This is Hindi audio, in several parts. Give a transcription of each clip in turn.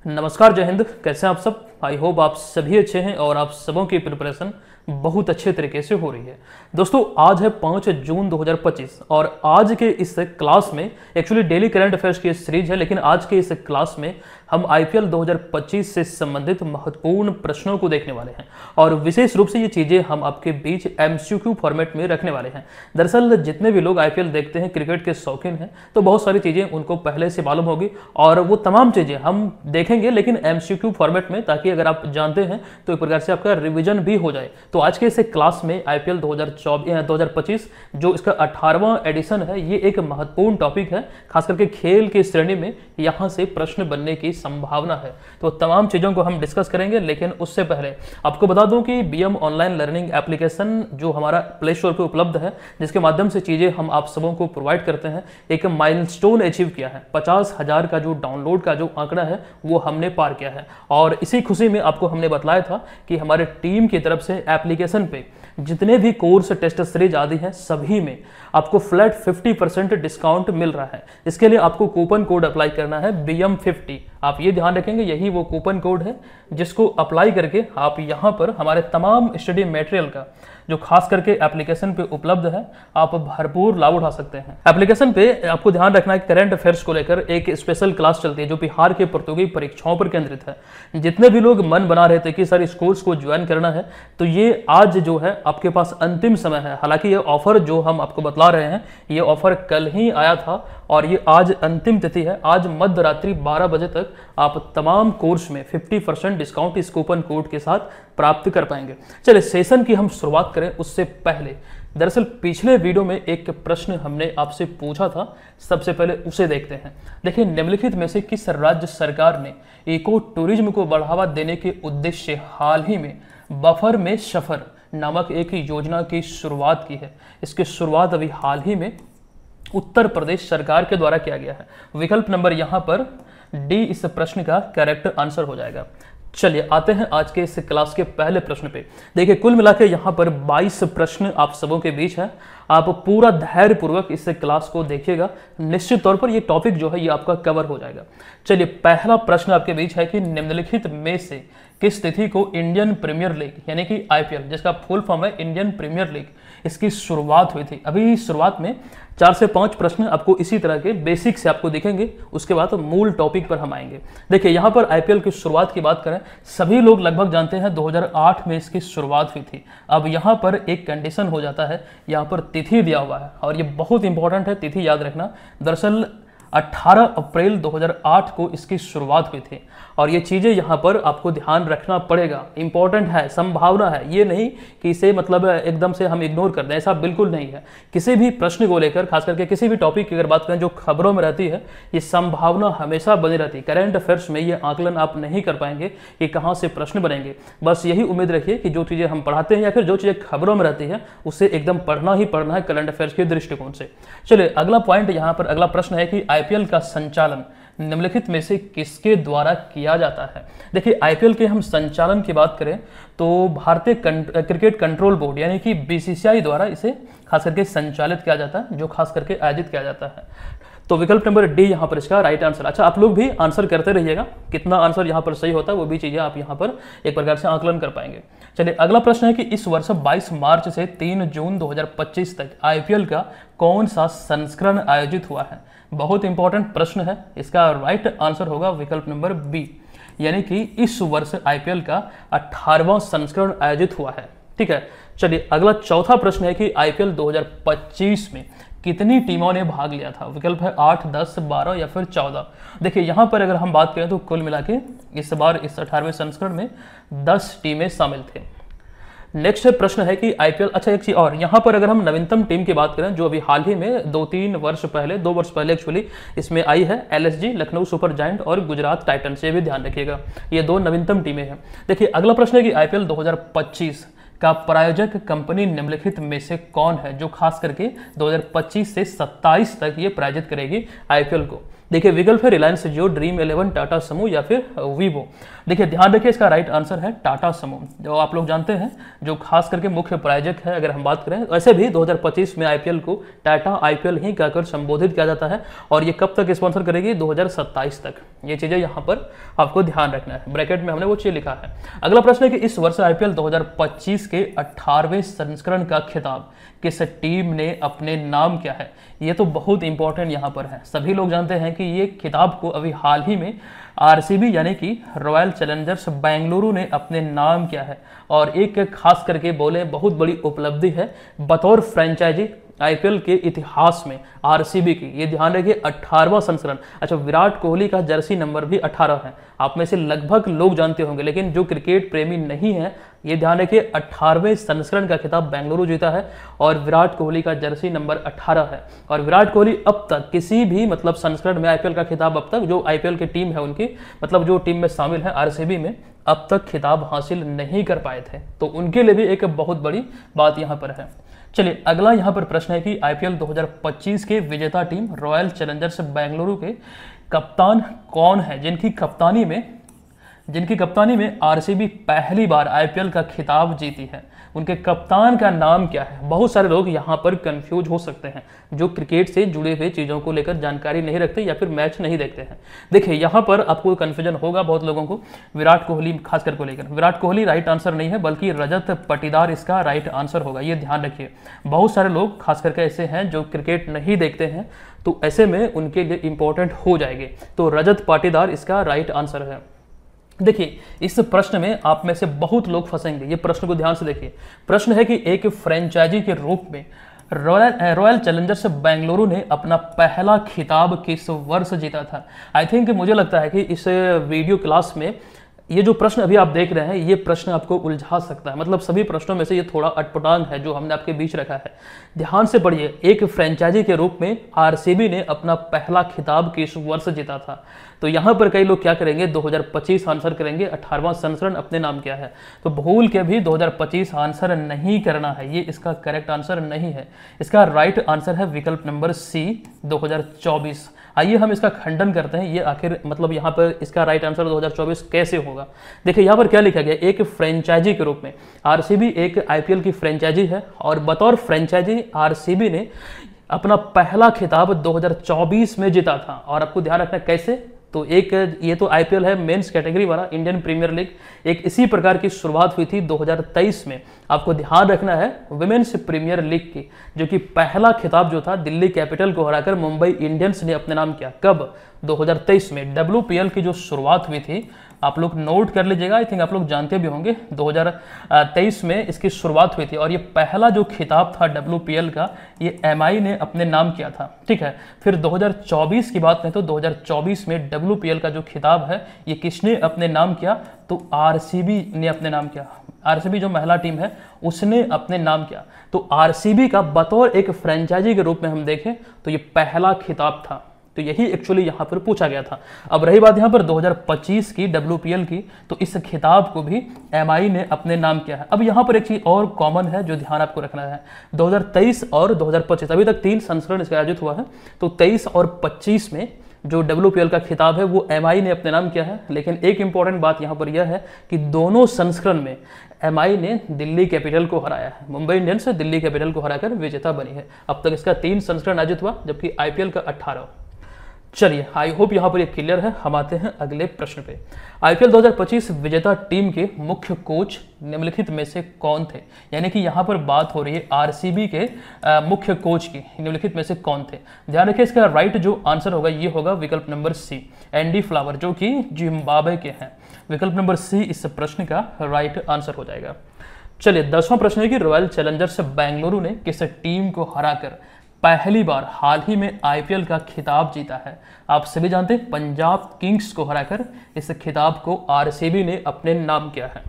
नमस्कार, जय हिंद। कैसे हैं आप सब? आई होप आप सभी अच्छे हैं और आप सबों की प्रिपरेशन बहुत अच्छे तरीके से हो रही है। दोस्तों, आज है 5 जून 2025 और आज के इस क्लास में एक्चुअली डेली करंट अफेयर्स की सीरीज है, लेकिन आज के इस क्लास में हम आईपीएल 2025 से संबंधित महत्वपूर्ण प्रश्नों को देखने वाले हैं और विशेष रूप से ये चीजें हम आपके बीच एमसीक्यू फॉर्मेट में रखने वाले हैं। दरअसल जितने भी लोग आईपीएल देखते हैं, क्रिकेट के शौकीन हैं, तो बहुत सारी चीजें उनको पहले से मालूम होगी और वो तमाम चीजें हम देखेंगे, लेकिन एमसीक्यू फॉर्मेट में, ताकि अगर आप जानते हैं तो एक प्रकार से आपका रिवीजन भी हो जाए। तो आज के इस क्लास में आईपीएल 2025 जो इसका 18वां एडिशन है, ये एक महत्वपूर्ण टॉपिक है, खास करके खेल की श्रेणी में यहां से प्रश्न बनने की संभावना है। तो तमाम चीजों को हम डिस्कस करेंगे, लेकिन उससे पहले आपको बता दूं कि बीएम ऑनलाइन लर्निंग एप्लीकेशन जो हमारा प्ले स्टोर पे उपलब्ध है, जिसके माध्यम से चीजें हम आप सबों को प्रोवाइड करते हैं, एक माइलस्टोन अचीव किया है। 50,000 का जो डाउनलोड का जो आंकड़ा है वो हमने पार किया है और इसी खुशी में आपको हमने बताया था कि हमारे टीम की तरफ से एप्लीकेशन पे जितने भी कोर्स, टेस्ट सीरीज आदि हैं, सभी में आपको फ्लैट 50% डिस्काउंट मिल रहा है। इसके लिए आपको कूपन कोड अप्लाई करना है BM50। आप ये ध्यान रखेंगे, यही वो कूपन कोड है जिसको अप्लाई करके आप यहाँ पर हमारे तमाम स्टडी मटेरियल का जो खास करके एप्लीकेशन पे उपलब्ध है, आप भरपूर लाभ उठा सकते हैं। एप्लीकेशन पे आपको ध्यान रखना है, करंट अफेयर्स को लेकर एक स्पेशल क्लास चलती है जो बिहार के प्रतियोगी परीक्षाओं पर केंद्रित है। जितने भी लोग मन बना रहे थे कि सर इस कोर्स को ज्वाइन करना है, तो ये आज जो है आपके पास अंतिम समय है। हालांकि ये ऑफर जो हम आपको बतला रहे हैं, ये ऑफर कल ही आया था और ये आज अंतिम तिथि है। आज मध्य रात्रि 12 बजे तक आप तमाम कोर्स में 50% डिस्काउंट इस कूपन कोड के साथ प्राप्त कर पाएंगे। चलिए सेशन की हम शुरुआत करें उससे पहले, दरअसल पिछले वीडियो में एक प्रश्न हमने आपसे पूछा था, सबसे पहले उसे देखते हैं। देखिए, निम्नलिखित में से किस राज्य सरकार ने इको टूरिज्म को बढ़ावा देने के उद्देश्य हाल ही में बफर में सफर नामक एक योजना की शुरुआत की है? इसकी शुरुआत अभी हाल ही में उत्तर प्रदेश सरकार के द्वारा किया गया है। विकल्प नंबर यहां पर डी इस प्रश्न का करेक्ट आंसर हो जाएगा। चलिए आते हैं आज के इस क्लास के पहले प्रश्न पे। देखिए, कुल मिलाकर यहाँ पर 22 प्रश्न आप सबों के बीच है। आप पूरा धैर्य पूर्वक इस क्लास को देखिएगा, निश्चित तौर पर ये टॉपिक जो है ये आपका कवर हो जाएगा। चलिए, पहला प्रश्न आपके बीच है कि निम्नलिखित में से किस तिथि को इंडियन प्रीमियर लीग यानी कि आईपीएल, जिसका फुल फॉर्म है इंडियन प्रीमियर लीग, इसकी शुरुआत हुई थी? अभी शुरुआत में 4 से 5 प्रश्न आपको इसी तरह के बेसिक से आपको दिखेंगे, उसके बाद मूल टॉपिक पर हम आएंगे। देखिए, यहाँ पर आईपीएल की शुरुआत की बात करें, सभी लोग लगभग जानते हैं 2008 में इसकी शुरुआत हुई थी। अब यहाँ पर एक कंडीशन हो जाता है, यहाँ पर तिथि दिया हुआ है और ये बहुत इंपॉर्टेंट है, तिथि याद रखना। दरअसल 18 अप्रैल 2008 को इसकी शुरुआत हुई थी और ये चीज़ें यहाँ पर आपको ध्यान रखना पड़ेगा, इंपॉर्टेंट है, संभावना है, ये नहीं कि इसे मतलब एकदम से हम इग्नोर कर दें, ऐसा बिल्कुल नहीं है। किसी भी प्रश्न को लेकर, खास करके किसी भी टॉपिक की अगर बात करें जो खबरों में रहती है, ये संभावना हमेशा बनी रहती है। करंट अफेयर्स में ये आकलन आप नहीं कर पाएंगे कि कहाँ से प्रश्न बनेंगे। बस यही उम्मीद रखिए कि जो चीज़ें हम पढ़ाते हैं या फिर जो चीज़ें खबरों में रहती है, उसे एकदम पढ़ना ही पढ़ना है करंट अफेयर्स के दृष्टिकोण से। चलिए, अगला पॉइंट यहाँ पर, अगला प्रश्न है कि आईपीएल का संचालन निम्नलिखित में से किसके द्वारा किया जाता है? देखिए, आईपीएल के हम संचालन की बात करें तो भारतीय क्रिकेट कंट्रोल बोर्ड यानी कि बीसीसीआई द्वारा इसे खास करके संचालित किया जाता है, जो खास करके आयोजित किया जाता है। तो विकल्प नंबर डी यहाँ पर इसका राइट आंसर। अच्छा, आप लोग भी आंसर करते रहिएगा, कितना आंसर यहाँ पर सही होता है वो भी चीजें आप यहाँ पर एक प्रकार से आकलन कर पाएंगे। चलिए, अगला प्रश्न है कि इस वर्ष 22 मार्च से 3 जून 2025 तक आईपीएल का कौन सा संस्करण आयोजित हुआ है? बहुत इंपॉर्टेंट प्रश्न है, इसका राइट आंसर होगा विकल्प नंबर बी, यानी कि इस वर्ष आईपीएल का 18वां संस्करण आयोजित हुआ है। ठीक है, चलिए अगला चौथा प्रश्न है कि आईपीएल 2025 में कितनी टीमों ने भाग लिया था? विकल्प है 8, 10, 12 या फिर 14। देखिए, यहाँ पर अगर हम बात करें तो कुल मिला के इस बार इस 18वें संस्करण में 10 टीमें शामिल थे। नेक्स्ट प्रश्न है कि आईपीएल, अच्छा एक चीज और, यहाँ पर अगर हम नवीनतम टीम की बात करें जो अभी हाल ही में 2 वर्ष पहले एक्चुअली इसमें आई है, LSG लखनऊ सुपर जायंट और गुजरात टाइटंस, ये भी ध्यान रखिएगा, ये 2 नवीनतम टीमें हैं। देखिए, अगला प्रश्न है कि आईपीएल 2025 का प्रायोजक कंपनी निम्नलिखित में से कौन है, जो खास करके 2025 से 27 तक ये प्रायोजित करेगी आईपीएल को? देखिए विकल्प है रिलायंस जियो, ड्रीम 11, टाटा समूह या फिर वीवो। देखिए ध्यान रखिए इसका राइट आंसर है टाटा समूह, जो आप लोग जानते हैं जो खास करके मुख्य प्रायोजक है। अगर हम बात करें वैसे भी 2025 में आईपीएल को टाटा आईपीएल ही कहकर संबोधित किया जाता है और ये कब तक स्पॉन्सर करेगी, 2027 तक। ये चीजें यहाँ पर आपको ध्यान रखना है, ब्रैकेट में हमने वो चीज लिखा है। अगला प्रश्न है कि इस वर्ष आईपीएल 2025 के 18वें संस्करण का खिताब किस टीम ने अपने नाम किया है। ये तो बहुत इंपॉर्टेंट यहाँ पर है। सभी लोग जानते हैं कि ये खिताब को अभी हाल ही में आरसीबी यानी कि रॉयल चैलेंजर्स बेंगलुरु ने अपने नाम किया है और एक खास करके बोले बहुत बड़ी उपलब्धि है बतौर फ्रेंचाइजी आईपीएल के इतिहास में आरसीबी की। ये ध्यान रखिए 18वां संस्करण। अच्छा, विराट कोहली का जर्सी नंबर भी 18 है, आप में से लगभग लोग जानते होंगे, लेकिन जो क्रिकेट प्रेमी नहीं है ये ध्यान रखिए 18वें संस्करण का खिताब बेंगलुरु जीता है और विराट कोहली का जर्सी नंबर 18 है। और विराट कोहली अब तक किसी भी मतलब संस्करण में आईपीएल का खिताब अब तक जो आईपीएल की टीम है उनकी मतलब जो टीम में शामिल है आरसीबी में अब तक खिताब हासिल नहीं कर पाए थे, तो उनके लिए भी एक बहुत बड़ी बात यहाँ पर है। चलिए अगला यहाँ पर प्रश्न है कि आईपीएल 2025 के विजेता टीम रॉयल चैलेंजर्स बेंगलुरु के कप्तान कौन है, जिनकी कप्तानी में आरसीबी पहली बार आईपीएल का खिताब जीती है। उनके कप्तान का नाम क्या है। बहुत सारे लोग यहाँ पर कंफ्यूज हो सकते हैं जो क्रिकेट से जुड़े हुए चीज़ों को लेकर जानकारी नहीं रखते या फिर मैच नहीं देखते हैं। देखिए यहाँ पर आपको कंफ्यूजन होगा बहुत लोगों को विराट कोहली खासकर को लेकर। विराट कोहली राइट आंसर नहीं है बल्कि रजत पाटीदार इसका राइट आंसर होगा, ये ध्यान रखिए। बहुत सारे लोग खास करके ऐसे हैं जो क्रिकेट नहीं देखते हैं, तो ऐसे में उनके लिए इंपॉर्टेंट हो जाएंगे। तो रजत पाटीदार इसका राइट आंसर है। देखिए इस प्रश्न में आप में से बहुत लोग फंसेंगे, ये प्रश्न को ध्यान से देखिए। प्रश्न है कि एक फ्रेंचाइजी के रूप में रॉयल चैलेंजर्स बेंगलुरु ने अपना पहला खिताब किस वर्ष जीता था। आई थिंक मुझे लगता है कि इस वीडियो क्लास में ये जो प्रश्न अभी आप देख रहे हैं ये प्रश्न आपको उलझा सकता है। मतलब सभी प्रश्नों में से ये थोड़ा अटपटांग है जो हमने आपके बीच रखा है। ध्यान से पढ़िए, एक फ्रेंचाइजी के रूप में आरसीबी ने अपना पहला खिताब किस वर्ष जीता था। तो यहाँ पर कई लोग क्या करेंगे 2025 आंसर करेंगे, 18वां संस्करण अपने नाम क्या है। तो भूल के भी 2025 आंसर नहीं करना है, ये इसका करेक्ट आंसर नहीं है। इसका राइट आंसर है विकल्प नंबर सी 2024। आइए हम इसका खंडन करते हैं, ये आखिर मतलब यहाँ पर इसका राइट आंसर 2024 कैसे होगा। देखिए यहाँ पर क्या लिखा गया, एक फ्रेंचाइजी के रूप में आरसीबी एक आईपीएल की फ्रेंचाइजी है और बतौर फ्रेंचाइजी आरसीबी ने अपना पहला खिताब 2024 में जीता था। और आपको ध्यान रखना कैसे, तो एक ये तो आईपीएल है मेंस कैटेगरी वाला इंडियन प्रीमियर लीग, एक इसी प्रकार की शुरुआत हुई थी 2023 में। आपको ध्यान रखना है विमेंस प्रीमियर लीग की, जो कि पहला खिताब जो था दिल्ली कैपिटल को हराकर मुंबई इंडियंस ने अपने नाम किया। कब, 2023 में। डब्ल्यूपीएल की जो शुरुआत हुई थी आप लोग नोट कर लीजिएगा, आई थिंक आप लोग जानते भी होंगे 2023 में इसकी शुरुआत हुई थी और ये पहला जो खिताब था डब्ल्यूपीएल का ये एमआई ने अपने नाम किया था, ठीक है। फिर 2024 की बात करें तो 2024 में डब्ल्यूपीएल का जो खिताब है ये किसने अपने नाम किया, तो आरसीबी ने अपने नाम किया। आरसीबी जो महिला टीम है उसने अपने नाम किया। तो आरसीबी का बतौर एक फ्रेंचाइजी के रूप में हम देखें तो ये पहला खिताब था। तो यही एक्चुअली यहाँ पर पूछा गया था। अब रही बात यहाँ पर 2025 की डब्ल्यूपीएल की, तो इस खिताब को भी एमआई ने अपने नाम किया है। अब यहाँ पर एक चीज और कॉमन है जो ध्यान आपको रखना है, 2023 और 2025 अभी तक 3 संस्करण इसका आयोजित हुआ है। तो 23 और 25 में जो डब्ल्यूपीएल का खिताब है वो एमआई ने अपने नाम किया है। लेकिन एक इंपॉर्टेंट बात यहाँ पर यह है कि दोनों संस्करण में एमआई ने दिल्ली कैपिटल को हराया है। मुंबई इंडियंस दिल्ली कैपिटल को हराकर विजेता बनी है। अब तक इसका 3 संस्करण आयोजित हुआ जबकि आईपीएल का 18। चलिए आई होप यहाँ पर ये क्लियर है। हम आते हैं अगले प्रश्न पे। आईपीएल 2025 विजेता टीम के मुख्य कोच निम्नलिखित में से कौन थे। यानी कि यहाँ पर बात हो रही है आरसीबी के मुख्य कोच की, निम्नलिखित में से कौन थे। ध्यान रखिए इसका राइट जो आंसर होगा ये होगा विकल्प नंबर सी, एंडी फ्लावर, जो कि जिम्बाब्वे के हैं। विकल्प नंबर सी इस प्रश्न का राइट आंसर हो जाएगा। चलिए 10वां प्रश्न है कि रॉयल चैलेंजर्स बेंगलुरु ने किस टीम को हराकर पहली बार हाल ही में आईपीएल का खिताब जीता है। आप सभी जानते हैं पंजाब किंग्स को हराकर इस खिताब को आरसीबी ने अपने नाम किया है।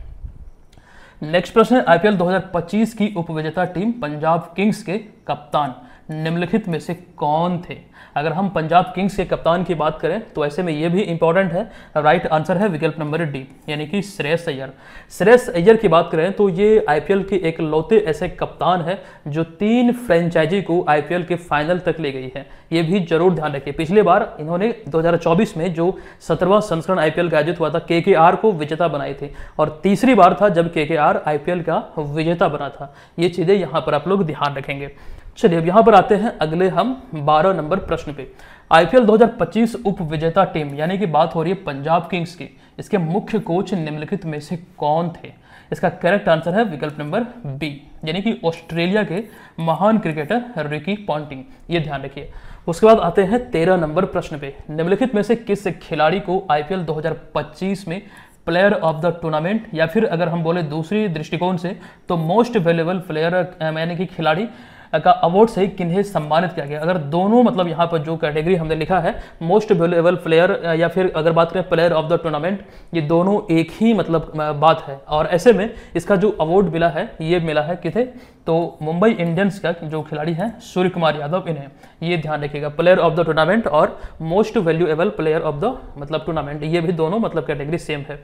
नेक्स्ट प्रश्न है आईपीएल 2025 की उपविजेता टीम पंजाब किंग्स के कप्तान निम्नलिखित में से कौन थे? अगर हम पंजाब किंग्स के कप्तान की बात करें तो ऐसे में ये भी इंपॉर्टेंट है। राइट आंसर है विकल्प नंबर डी, यानी कि श्रेयस अय्यर। श्रेयस अय्यर की बात करें तो ये आईपीएल के एक लौते ऐसे कप्तान है जो 3 फ्रेंचाइजी को आईपीएल के फाइनल तक ले गई है। ये भी जरूर ध्यान रखिए। पिछले बार इन्होंने 2024 में जो 17वां संस्करण आईपीएल का आयोजित हुआ था, केकेआर को विजेता बनाए थे, और तीसरी बार था जब केकेआर आईपीएल का विजेता बना था। ये चीजें यहाँ पर आप लोग ध्यान रखेंगे। चलिए अब यहाँ पर आते हैं अगले हम 12 नंबर प्रश्न पे। आईपीएल 2025 उप विजेता टीम, यानी कि बात हो रही है पंजाब किंग्स की, इसके मुख्य कोच निम्नलिखित में से कौन थे? इसका करेक्ट आंसर है विकल्प नंबर बी, यानी कि ऑस्ट्रेलिया के महान क्रिकेटर रिकी पॉन्टिंग। ये ध्यान रखिए। उसके बाद आते हैं 13 नंबर प्रश्न पे। निम्नलिखित में से किस खिलाड़ी को आईपीएल 2025 में प्लेयर ऑफ द टूर्नामेंट, या फिर अगर हम बोले दूसरी दृष्टिकोण से तो मोस्ट वैल्यूएबल प्लेयर यानी कि खिलाड़ी का अवार्ड से किन्हें सम्मानित किया गया? अगर दोनों मतलब यहाँ पर जो कैटेगरी हमने लिखा है, मोस्ट वैल्यूएबल प्लेयर या फिर अगर बात करें प्लेयर ऑफ द टूर्नामेंट, ये दोनों एक ही मतलब बात है। और ऐसे में इसका जो अवार्ड मिला है ये मिला है किसे? तो मुंबई इंडियंस का जो खिलाड़ी हैं सूर्य कुमार यादव, इन्हें। ये ध्यान रखिएगा, प्लेयर ऑफ द टूर्नामेंट और most valuable player of the मतलब टूर्नामेंट, ये भी दोनों मतलब कैटेगरी सेम है।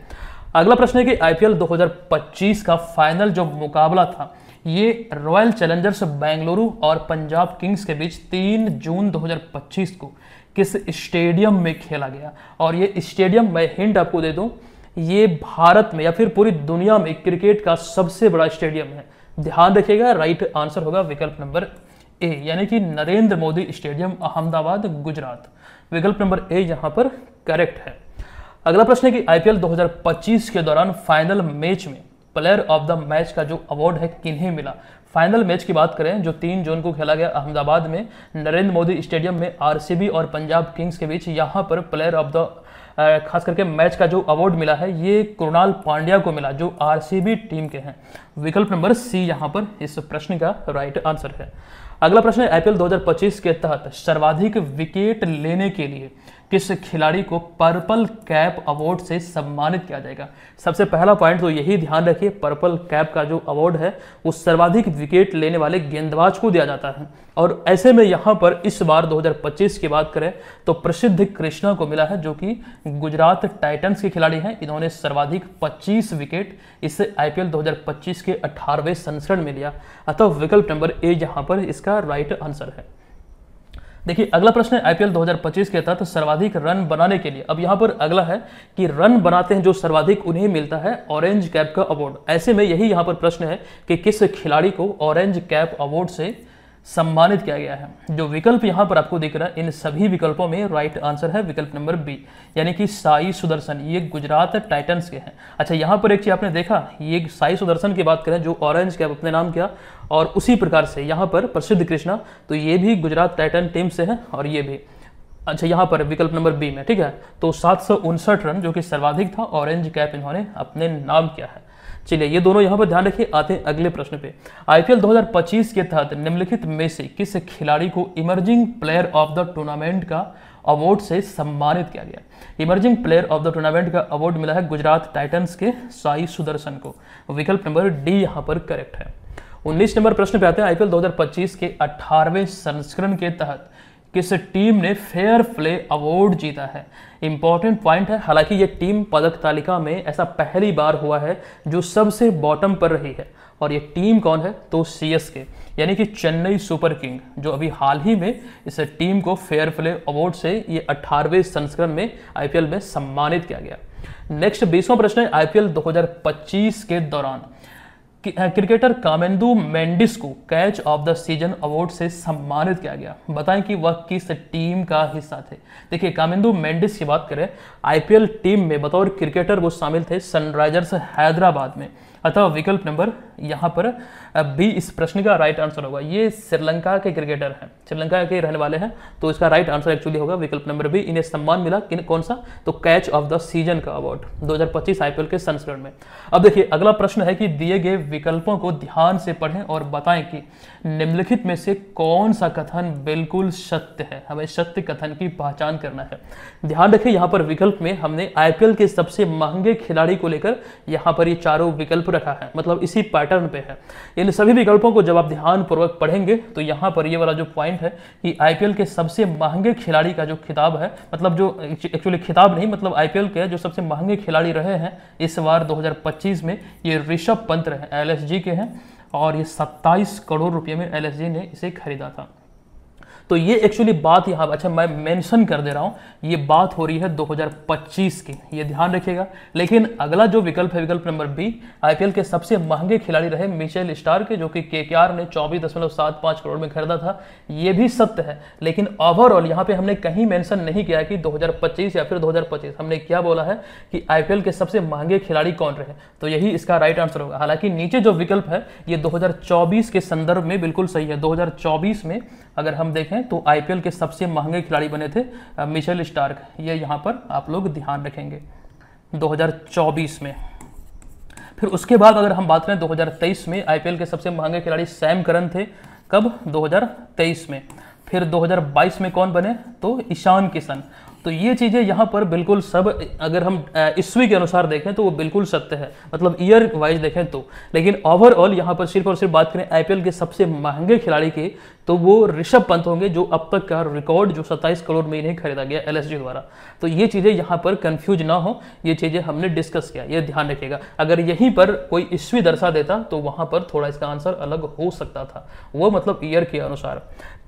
अगला प्रश्न है कि आईपीएल 2025 का फाइनल जो मुकाबला था ये रॉयल चैलेंजर्स बेंगलुरु और पंजाब किंग्स के बीच 3 जून 2025 को किस स्टेडियम में खेला गया? और ये स्टेडियम, मैं हिंट आपको दे दूं, ये भारत में या फिर पूरी दुनिया में क्रिकेट का सबसे बड़ा स्टेडियम है। ध्यान रखिएगा, राइट आंसर होगा विकल्प नंबर ए, यानी कि नरेंद्र मोदी स्टेडियम, अहमदाबाद, गुजरात। विकल्प नंबर ए यहाँ पर करेक्ट है। अगला प्रश्न है कि आईपीएल 2025 के दौरान फाइनल मैच में प्लेयर ऑफ द मैच का जो अवार्ड है किन्हें मिला? फाइनल मैच की बात करें जो 3 जून को खेला गया अहमदाबाद में नरेंद्र मोदी स्टेडियम में आरसीबी और पंजाब किंग्स के बीच, यहाँ पर प्लेयर ऑफ द खास करके मैच का जो अवार्ड मिला है ये कृणाल पांड्या को मिला जो आरसीबी टीम के हैं। विकल्प नंबर सी यहाँ पर इस प्रश्न का राइट आंसर है। अगला प्रश्न है आईपीएल 2025 के तहत सर्वाधिक विकेट लेने के लिए किस खिलाड़ी को पर्पल कैप अवार्ड से सम्मानित किया जाएगा? सबसे पहला पॉइंट तो यही ध्यान रखिए, पर्पल कैप का जो अवार्ड है वो सर्वाधिक विकेट लेने वाले गेंदबाज को दिया जाता है। और ऐसे में यहाँ पर इस बार 2025 की बात करें तो प्रसिद्ध कृष्णा को मिला है जो कि गुजरात टाइटंस के खिलाड़ी हैं। इन्होंने सर्वाधिक 25 विकेट इस आईपीएल 2025 के 18वें संस्करण में लिया। अतः विकल्प नंबर ए यहाँ पर इसका राइट आंसर है। देखिए अगला प्रश्न है आईपीएल 2025 के तहत सर्वाधिक रन बनाने के लिए। अब यहाँ पर अगला है कि रन बनाते हैं जो सर्वाधिक उन्हें मिलता है ऑरेंज कैप का अवार्ड। ऐसे में यही यहाँ पर प्रश्न है कि किस खिलाड़ी को ऑरेंज कैप अवार्ड से सम्मानित किया गया है। जो विकल्प यहाँ पर आपको दिख रहा है इन सभी विकल्पों में राइट आंसर है विकल्प नंबर बी, यानी कि साई सुदर्शन। ये गुजरात टाइटंस के हैं। अच्छा यहाँ पर एक चीज आपने देखा, ये साई सुदर्शन की बात करें जो ऑरेंज कैप अपने नाम किया, और उसी प्रकार से यहाँ पर प्रसिद्ध कृष्णा तो ये भी गुजरात टाइटन टीम से है और ये भी। अच्छा यहाँ पर विकल्प नंबर बी में, ठीक है, तो 759 रन जो कि सर्वाधिक था, ऑरेंज कैप इन्होंने अपने नाम किया है। चलिए ये दोनों यहाँ पर ध्यान रखिए। आते हैं अगले प्रश्न पे। आईपीएल 2025 के तहत निम्नलिखित में से किस खिलाड़ी को emerging player of the tournament का अवार्ड से सम्मानित किया गया? Emerging player of the tournament का अवार्ड मिला है गुजरात टाइटंस के साई सुदर्शन को। विकल्प नंबर डी यहाँ पर करेक्ट है। 19 नंबर प्रश्न पे आते हैं। आईपीएल 2025 के 18वें संस्करण के तहत किस टीम ने फेयर प्ले अवार्ड जीता है? इंपॉर्टेंट पॉइंट है, हालांकि ये टीम पदक तालिका में ऐसा पहली बार हुआ है जो सबसे बॉटम पर रही है। और ये टीम कौन है? तो सीएसके, यानी कि चेन्नई सुपर किंग, जो अभी हाल ही में इस टीम को फेयर प्ले अवार्ड से ये 18वें संस्करण में आईपीएल में सम्मानित किया गया। नेक्स्ट 20वां प्रश्न है। आईपीएल 2025 के दौरान क्रिकेटर कामेंदु मेंडिस को catch of the season award से सम्मानित किया गया। बताएं कि वह किस टीम का हिस्सा थे? देखिए कामेंदु मेंडिस की बात करें, आईपीएल टीम में बतौर क्रिकेटर वो शामिल थे सनराइजर्स हैदराबाद में। अतः विकल्प नंबर यहाँ पर बी इस प्रश्न का राइट आंसर होगा। ये श्रीलंका के क्रिकेटर हैं, श्रीलंका के रहने वाले हैं, तो इसका राइट आंसर एक्चुअली होगा विकल्प नंबर बी। इन्हें सम्मान मिला कौन सा? तो कैच ऑफ द सीजन का अवार्ड 2025 आईपीएल के संस्करण में। अब देखिए अगला प्रश्न है कि दिए गए विकल्पों को ध्यान से पढ़ें और बताएं कि निम्नलिखित में से कौन सा कथन बिल्कुल सत्य है। हमें सत्य कथन की पहचान करना है। ध्यान रखें, यहाँ पर विकल्प में हमने आईपीएल के सबसे महंगे खिलाड़ी को लेकर यहाँ पर ये चारों विकल्प रखा है, मतलब इसी पैटर्न पे है। इन सभी विकल्पों को जब आप ध्यानपूर्वक पढ़ेंगे तो यहाँ पर ये वाला जो पॉइंट है कि आईपीएल के सबसे महंगे खिलाड़ी का जो खिताब है, मतलब जो एक्चुअली खिताब नहीं, मतलब आईपीएल के जो सबसे महंगे खिलाड़ी रहे हैं इस बार 2025 में, ये ऋषभ पंत रहे, एलएसजी के हैं, और ये 27 करोड़ रुपए में एलएसजी ने इसे खरीदा था। तो ये एक्चुअली बात यहाँ, अच्छा मैं मेंशन कर दे रहा हूँ, ये बात हो रही है 2025 की, ये ध्यान रखिएगा। लेकिन अगला जो विकल्प है, विकल्प नंबर बी, आईपीएल के सबसे महंगे खिलाड़ी रहे मिचेल स्टार्क, जो कि केकेआर ने 24.75 करोड़ में खरीदा था, ये भी सत्य है। लेकिन ओवरऑल यहाँ पे हमने कहीं मेंशन नहीं किया कि 2025 या फिर 2025, हमने क्या बोला है कि आईपीएल के सबसे महंगे खिलाड़ी कौन रहे, तो यही इसका राइट आंसर होगा। हालांकि नीचे जो विकल्प है ये 2024 के संदर्भ में बिल्कुल सही है। 2024 में अगर हम देखें तो आईपीएल के सबसे महंगे खिलाड़ी बने थे मिचेल स्टार्क, ये यहाँ पर आप लोग ध्यान रखेंगे 2024 में। फिर उसके बाद अगर हम बात करें 2023 में आईपीएल के सबसे महंगे खिलाड़ी सैम करन थे, कब? 2023 में। फिर 2022 में कौन बने? तो ईशान किशन। तो ये चीज़ें यहाँ पर बिल्कुल सब, अगर हम ईस्वी के अनुसार देखें तो वो बिल्कुल सत्य है, मतलब ईयर वाइज देखें तो। लेकिन ओवरऑल यहाँ पर सिर्फ और सिर्फ बात करें आईपीएल के सबसे महंगे खिलाड़ी की, तो वो ऋषभ पंत होंगे, जो अब तक का रिकॉर्ड जो 27 करोड़ में इन्हें खरीदा गया एलएसजी द्वारा। तो ये चीज़ें यहाँ पर कंफ्यूज ना हो, ये चीज़ें हमने डिस्कस किया, ये ध्यान रखिएगा। अगर यहीं पर कोई ईस्वी दर्शा देता तो वहाँ पर थोड़ा इसका आंसर अलग हो सकता था, वो मतलब ईयर के अनुसार।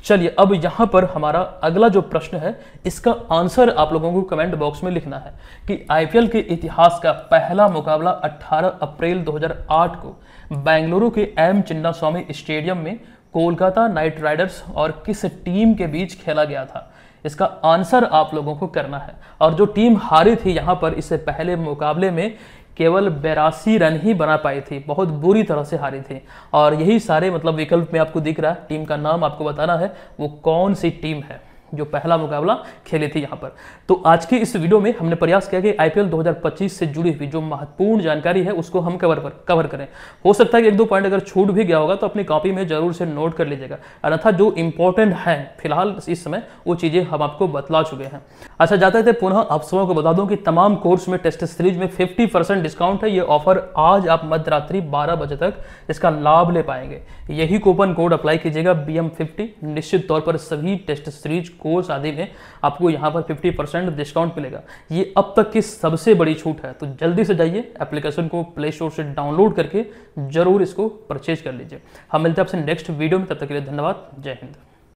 चलिए अब यहाँ पर हमारा अगला जो प्रश्न है, इसका आंसर आप लोगों को कमेंट बॉक्स में लिखना है कि आईपीएल के इतिहास का पहला मुकाबला 18 अप्रैल 2008 को बेंगलुरु के एम चिन्नास्वामी स्टेडियम में कोलकाता नाइट राइडर्स और किस टीम के बीच खेला गया था। इसका आंसर आप लोगों को करना है। और जो टीम हारी थी यहाँ पर इससे पहले मुकाबले में, केवल 82 रन ही बना पाई थी, बहुत बुरी तरह से हारी थी। और यही सारे मतलब विकल्प में आपको दिख रहा है, टीम का नाम आपको बताना है वो कौन सी टीम है जो पहला मुकाबला खेली थी यहाँ पर। तो आज की इस वीडियो में हमने प्रयास किया कि आईपीएल 2025 से जुड़ी हुई जो महत्वपूर्ण जानकारी है उसको हम कवर करें। हो सकता है कि एक दो पॉइंट अगर छूट भी गया होगा तो अपनी कॉपी में जरूर से नोट कर लीजिएगा, अन्यथा जो इंपॉर्टेंट है फिलहाल इस समय वो चीज़ें हम आपको बतला चुके हैं। अच्छा, जाते थे पुनः आप सबों को बता दूं कि तमाम कोर्स में टेस्ट सीरीज में 50% डिस्काउंट है। ये ऑफर आज आप मध्यरात्रि 12 बजे तक इसका लाभ ले पाएंगे। यही कूपन कोड अप्लाई कीजिएगा BM50। निश्चित तौर पर सभी टेस्ट सीरीज कोर्स आदि में आपको यहाँ पर 50% डिस्काउंट मिलेगा। ये अब तक की सबसे बड़ी छूट है, तो जल्दी से जाइए एप्लीकेशन को प्ले स्टोर से डाउनलोड करके जरूर इसको परचेज कर लीजिए। हम मिलते हैं आपसे नेक्स्ट वीडियो में, तब तक के लिए धन्यवाद। जय हिंद।